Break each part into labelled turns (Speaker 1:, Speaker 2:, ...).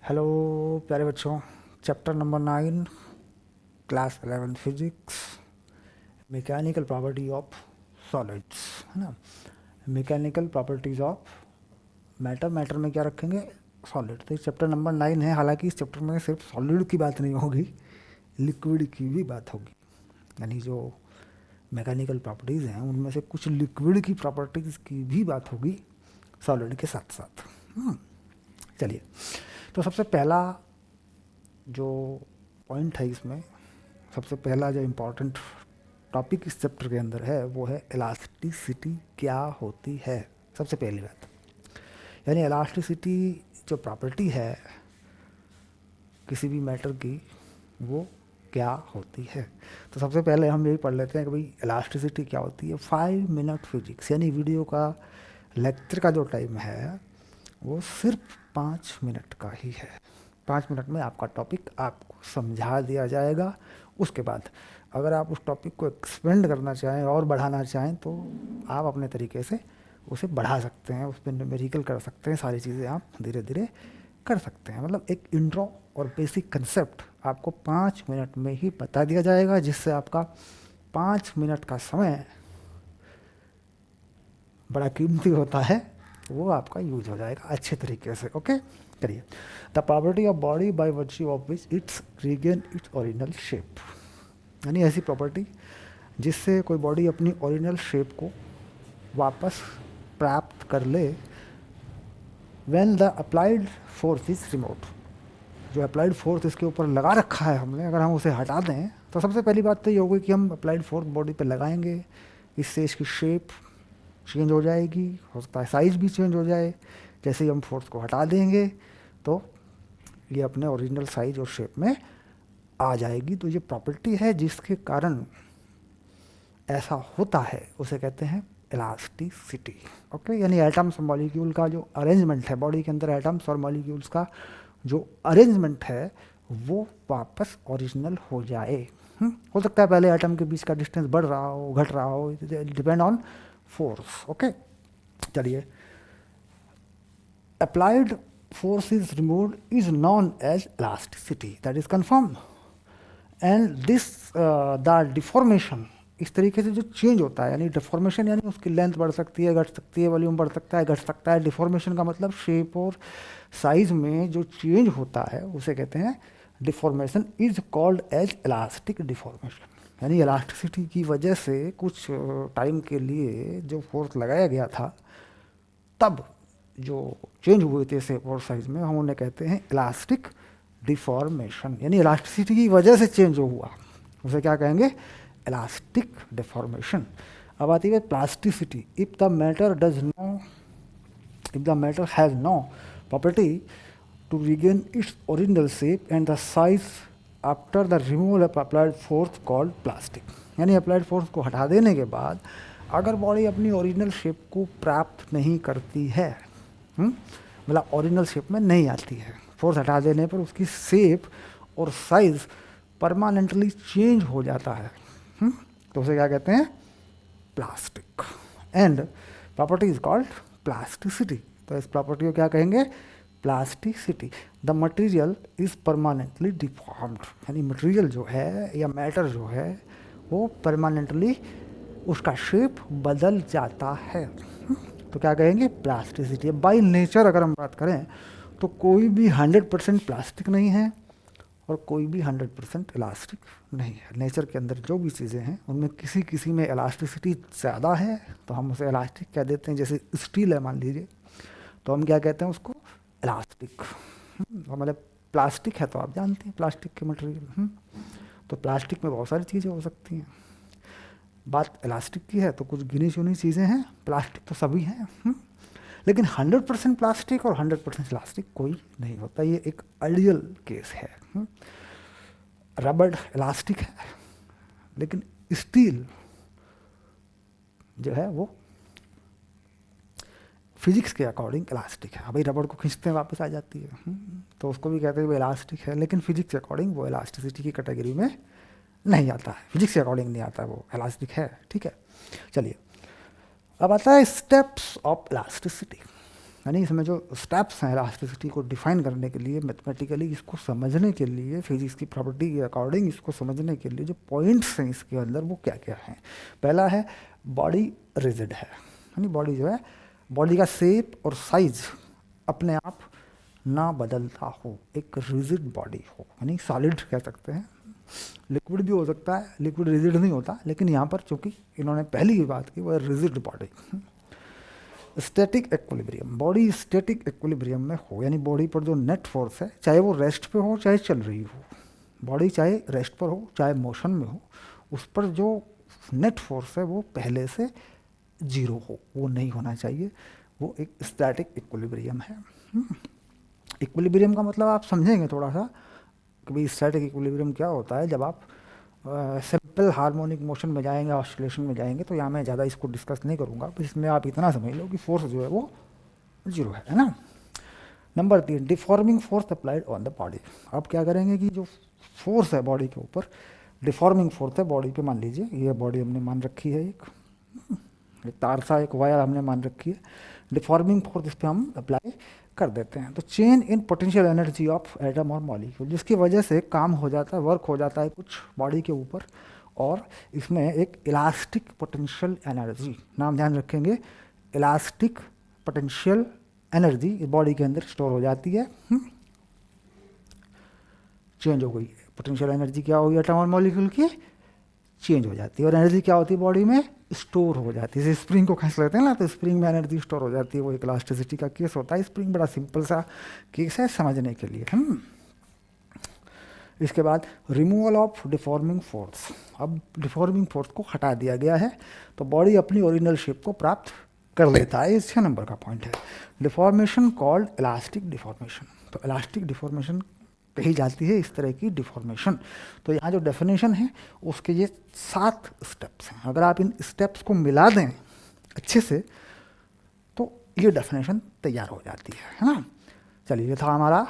Speaker 1: Hello प्यारे बच्चों, chapter number 9, class 11 physics, mechanical property of solids, है ना। Mechanical properties of matter, matter में क्या रखेंगे? सॉलिड। तो चैप्टर नंबर 9 है। हालांकि इस चैप्टर में सिर्फ सॉलिड की बात नहीं होगी, लिक्विड की भी बात होगी। यानी जो मैकेनिकल प्रॉपर्टीज़ हैं उनमें से कुछ लिक्विड की प्रॉपर्टीज़ की भी बात होगी सॉलिड के साथ साथ। चलिए, तो सबसे पहला जो पॉइंट है इसमें, सबसे पहला जो इम्पोर्टेंट टॉपिक इस चैप्टर के अंदर है वो है इलास्टिसिटी क्या होती है। सबसे पहली बात, यानी इलास्टिसिटी जो प्रॉपर्टी है किसी भी मैटर की, वो क्या होती है। तो सबसे पहले हम यही पढ़ लेते हैं कि भाई इलास्टिसिटी क्या होती है। 5 मिनट फिजिक्स, यानी वीडियो का लेक्चर का जो टाइम है वो सिर्फ 5 मिनट का ही है। 5 मिनट में आपका टॉपिक आपको समझा दिया जाएगा। उसके बाद अगर आप उस टॉपिक को एक्सपेंड करना चाहें और बढ़ाना चाहें तो आप अपने तरीके से उसे बढ़ा सकते हैं, उस पर न्यूमेरिकल कर सकते हैं, सारी चीज़ें आप धीरे धीरे कर सकते हैं। मतलब एक इंट्रो और बेसिक कंसेप्ट आपको 5 मिनट में ही बता दिया जाएगा, जिससे आपका 5 मिनट का समय बड़ा कीमती होता है, वो आपका यूज हो जाएगा अच्छे तरीके से। ओके, करिए। The property of body by virtue of which it's regain its original shape, यानी ऐसी प्रॉपर्टी जिससे कोई बॉडी अपनी ओरिजिनल शेप को वापस प्राप्त कर ले। When the applied force is remote, जो अप्लाइड फोर्स इसके ऊपर लगा रखा है हमने, अगर हम उसे हटा दें तो सबसे पहली बात तो ये होगी कि हम अप्लाइड फोर्स बॉडी पे लगाएंगे, इससे इसकी शेप चेंज हो जाएगी, हो सकता है साइज भी चेंज हो जाए। जैसे ही हम फोर्स को हटा देंगे तो ये अपने ओरिजिनल साइज और शेप में आ जाएगी। तो ये प्रॉपर्टी है जिसके कारण ऐसा होता है, उसे कहते हैं इलास्टिसिटी। ओके, यानी एटम्स और मॉलिक्यूल का जो अरेंजमेंट है, बॉडी के अंदर एटम्स और मॉलिक्यूल्स का जो अरेंजमेंट है वो वापस ओरिजिनल हो जाए। हो सकता है पहले एटम के बीच का डिस्टेंस बढ़ रहा हो, घट रहा हो, डिपेंड ऑन फोर्स। ओके, चलिए। Applied force is removed is known as elasticity, that is confirmed. And this the deformation, इस तरीके से जो चेंज होता है, यानी डिफॉर्मेशन यानी उसकी लेंथ बढ़ सकती है, घट सकती है, वॉल्यूम बढ़ सकता है, घट सकता है। डिफॉर्मेशन का मतलब शेप और साइज में जो चेंज होता है उसे कहते हैं deformation. Is called as elastic deformation, यानी इलास्टिसिटी की वजह से कुछ टाइम के लिए जो फोर्स लगाया गया था तब जो चेंज हुए थे शेप और साइज में, हम उन्हें कहते हैं इलास्टिक डिफॉर्मेशन। यानी इलास्टिसिटी की वजह से चेंज जो हुआ उसे क्या कहेंगे? Elastic deformation. अब आती है plasticity. If the matter has no property to regain its original shape and the size after the removal of applied force called plastic, यानी अप्लाइड फोर्स को हटा देने के बाद अगर बॉडी अपनी ओरिजिनल शेप को प्राप्त नहीं करती है, मतलब ओरिजिनल शेप में नहीं आती है, फोर्स हटा देने पर उसकी शेप और साइज परमानेंटली चेंज हो जाता है, तो उसे क्या कहते हैं? Plastic. And property is called plasticity. तो इस प्रॉपर्टी को क्या कहेंगे? Plasticity. The material is permanently deformed, यानी मटेरियल जो है या मैटर जो है वो परमानेंटली उसका शेप बदल जाता है, तो क्या कहेंगे? प्लास्टिसिटी। बाय नेचर अगर हम बात करें तो कोई भी 100% प्लास्टिक नहीं है और कोई भी 100% इलास्टिक नहीं है। नेचर के अंदर जो भी चीज़ें हैं उनमें किसी किसी में इलास्टिसिटी ज़्यादा है तो हम उसे इलास्टिक कह देते हैं। जैसे स्टील है मान लीजिए, तो हम क्या कहते हैं उसको? इलास्टिक। मतलब प्लास्टिक है तो आप जानते हैं प्लास्टिक के मटेरियल, तो प्लास्टिक में बहुत सारी चीज़ें हो सकती हैं। बात इलास्टिक की है तो कुछ गिनी चुनी चीज़ें हैं, प्लास्टिक तो सभी हैं, लेकिन 100% प्लास्टिक और 100% इलास्टिक कोई नहीं होता। ये एक आइडियल केस है। रबड़ इलास्टिक है लेकिन स्टील जो है वो फिजिक्स के अकॉर्डिंग इलास्टिक है। भाई रबड़ को खींचते हैं वापस आ जाती है, तो उसको भी कहते हैं वो इलास्टिक है, लेकिन फिजिक्स के अकॉर्डिंग वो इलास्टिसिटी की कैटेगरी में नहीं आता है, फिजिक्स के अकॉर्डिंग नहीं आता है, वो इलास्टिक है। ठीक है, चलिए अब आता है स्टेप्स ऑफ इलास्टिसिटी, यानी इसमें जो स्टेप्स हैं इलास्टिसिटी को डिफाइन करने के लिए, मैथमेटिकली इसको समझने के लिए, फिजिक्स की प्रॉपर्टी के अकॉर्डिंग इसको समझने के लिए जो पॉइंट्स हैं इसके अंदर वो क्या क्या हैं। पहला है बॉडी रिजिड है, यानी बॉडी जो है, बॉडी का शेप और साइज अपने आप ना बदलता हो, एक रिजिड बॉडी हो, यानी सॉलिड कह सकते हैं। लिक्विड भी हो सकता है, लिक्विड रिजिड नहीं होता, लेकिन यहाँ पर चूंकि इन्होंने पहली ही बात की वो है rigid body. Static equilibrium, body static equilibrium में हो, यानी बॉडी पर जो नेट फोर्स है, चाहे वो रेस्ट पे हो चाहे चल रही हो, बॉडी चाहे रेस्ट पर हो चाहे मोशन में हो, उस पर जो नेट फोर्स है वो पहले से जीरो हो, वो नहीं होना चाहिए, वो एक स्टैटिक इक्विलिब्रियम है। इक्विलिब्रियम का मतलब आप समझेंगे थोड़ा सा कि भाई स्टैटिक इक्विलिब्रियम क्या होता है। जब आप सिंपल हार्मोनिक मोशन में जाएंगे, ऑसिलेशन में जाएंगे, तो यहाँ मैं ज़्यादा इसको डिस्कस नहीं करूँगा, बस इसमें आप इतना समझ लो कि फोर्स जो है वो जीरो है ना। Number 3, deforming force applied on the body. अब क्या करेंगे कि जो फोर्स है बॉडी के ऊपर, डिफॉर्मिंग फोर्स है बॉडी पे, मान लीजिए ये बॉडी हमने मान रखी है, एक तार सा एक वायर हमने मान रखी है, डिफॉर्मिंग फोर्स इस पर हम अप्लाई कर देते हैं। तो change in potential energy of atom और मॉलिक्यूल, जिसकी वजह से काम हो जाता है, वर्क हो जाता है कुछ बॉडी के ऊपर, और इसमें एक इलास्टिक पोटेंशियल एनर्जी, नाम ध्यान रखेंगे, इलास्टिक पोटेंशियल एनर्जी बॉडी के अंदर स्टोर हो जाती है। चेंज हो गई पोटेंशियल एनर्जी, क्या होगी एटम और मॉलिक्यूल की, चेंज हो जाती है, और एनर्जी क्या होती है बॉडी में, स्टोर हो जाती है। जैसे स्प्रिंग को खींच लेते हैं ना, तो स्प्रिंग में एनर्जी स्टोर हो जाती है, वो एक इलास्टिसिटी का केस होता है। स्प्रिंग बड़ा सिंपल सा केस है समझने के लिए। इसके बाद रिमूवल ऑफ डिफॉर्मिंग फोर्स, अब डिफॉर्मिंग फोर्स को हटा दिया गया है तो बॉडी अपनी ओरिजिनल शेप को प्राप्त कर लेता है। 6 नंबर का पॉइंट है। डिफॉर्मेशन कॉल्ड इलास्टिक डिफॉर्मेशन, तो इलास्टिक डिफॉर्मेशन कही जाती है इस तरह की डिफॉर्मेशन। तो यहाँ जो डेफिनेशन है उसके ये 7 स्टेप्स हैं, अगर आप इन स्टेप्स को मिला दें अच्छे से तो ये डेफिनेशन तैयार हो जाती है ना। चलिए, ये था हमारा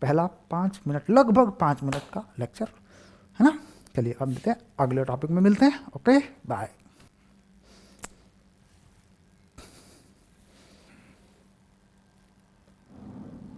Speaker 1: पहला 5 मिनट, लगभग 5 मिनट का लेक्चर, है ना। चलिए अब मिलते हैं अगले टॉपिक में, मिलते हैं। Okay, bye.